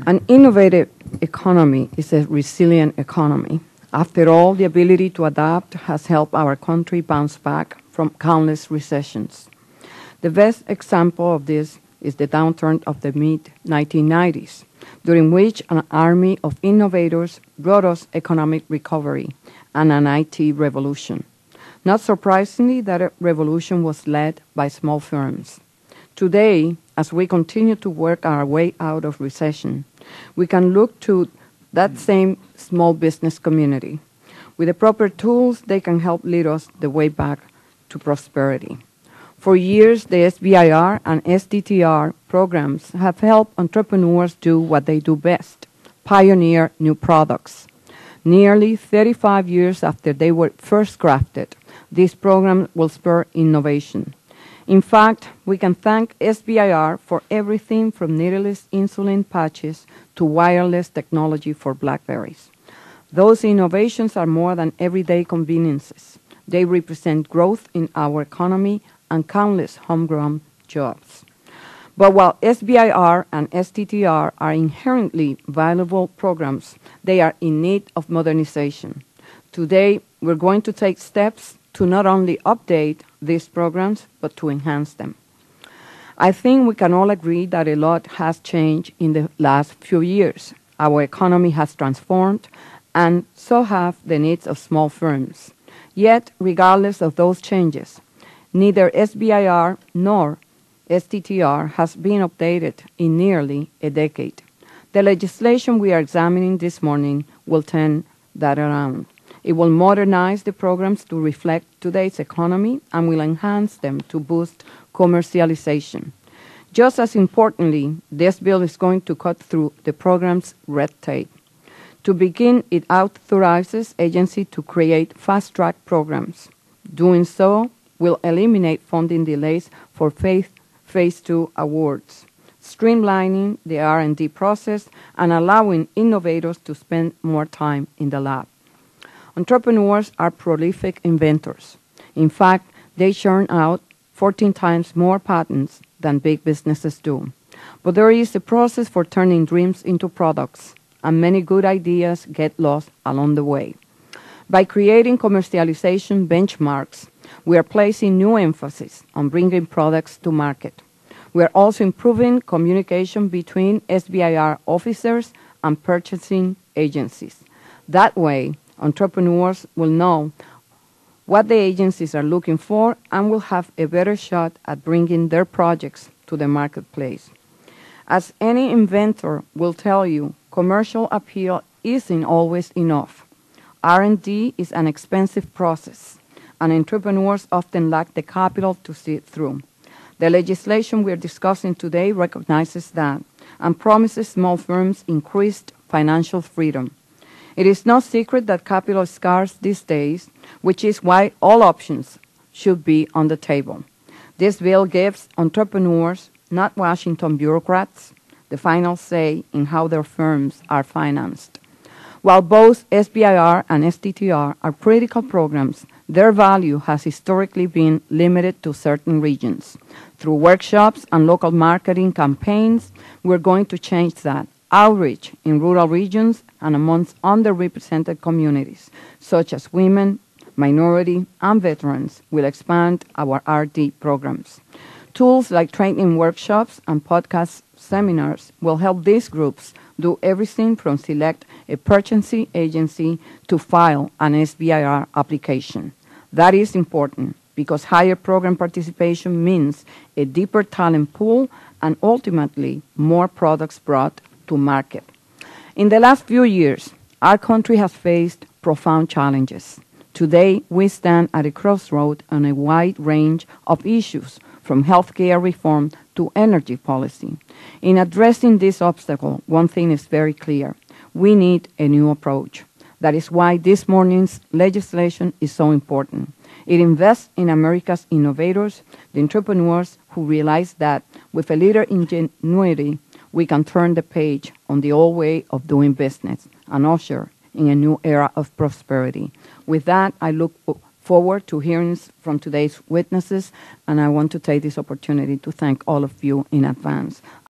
An innovative economy is a resilient economy. After all, the ability to adapt has helped our country bounce back from countless recessions. The best example of this is the downturn of the mid-1990s, during which an army of innovators brought us economic recovery and an IT revolution. Not surprisingly, that revolution was led by small firms. Today, as we continue to work our way out of recession, we can look to that same small business community. With the proper tools, they can help lead us the way back to prosperity. For years, the SBIR and STTR programs have helped entrepreneurs do what they do best, pioneer new products. Nearly 35 years after they were first crafted, these programs will spur innovation. In fact, we can thank SBIR for everything from needleless insulin patches to wireless technology for BlackBerries. Those innovations are more than everyday conveniences. They represent growth in our economy and countless homegrown jobs. But while SBIR and STTR are inherently valuable programs, they are in need of modernization. Today, we're going to take steps to not only update these programs, but to enhance them. I think we can all agree that a lot has changed in the last few years. Our economy has transformed, and so have the needs of small firms. Yet, regardless of those changes, neither SBIR nor STTR has been updated in nearly a decade. The legislation we are examining this morning will turn that around. It will modernize the programs to reflect today's economy and will enhance them to boost commercialization. Just as importantly, this bill is going to cut through the program's red tape. To begin, it authorizes agencies to create fast-track programs. Doing so will eliminate funding delays for Phase 2 awards, streamlining the R&D process and allowing innovators to spend more time in the lab. Entrepreneurs are prolific inventors. In fact, they churn out 14 times more patents than big businesses do. But there is a process for turning dreams into products, and many good ideas get lost along the way. By creating commercialization benchmarks, we are placing new emphasis on bringing products to market. We are also improving communication between SBIR officers and purchasing agencies. That way, entrepreneurs will know what the agencies are looking for and will have a better shot at bringing their projects to the marketplace. As any inventor will tell you, commercial appeal isn't always enough. R&D is an expensive process, and entrepreneurs often lack the capital to see it through. The legislation we are discussing today recognizes that and promises small firms increased financial freedom. It is no secret that capital is scarce these days, which is why all options should be on the table. This bill gives entrepreneurs, not Washington bureaucrats, the final say in how their firms are financed. While both SBIR and STTR are critical programs, their value has historically been limited to certain regions. Through workshops and local marketing campaigns, we're going to change that. Outreach in rural regions and amongst underrepresented communities, such as women, minority, and veterans, will expand our RD programs. Tools like training workshops and podcast seminars will help these groups do everything from select a purchasing agency to file an SBIR application. That is important because higher program participation means a deeper talent pool and ultimately more products brought to market. In the last few years, our country has faced profound challenges. Today, we stand at a crossroad on a wide range of issues, from healthcare reform to energy policy. In addressing this obstacle, one thing is very clear. We need a new approach. That is why this morning's legislation is so important. It invests in America's innovators, the entrepreneurs who realize that with a little ingenuity, we can turn the page on the old way of doing business and usher in a new era of prosperity. With that, I look forward to hearing from today's witnesses, and I want to take this opportunity to thank all of you in advance.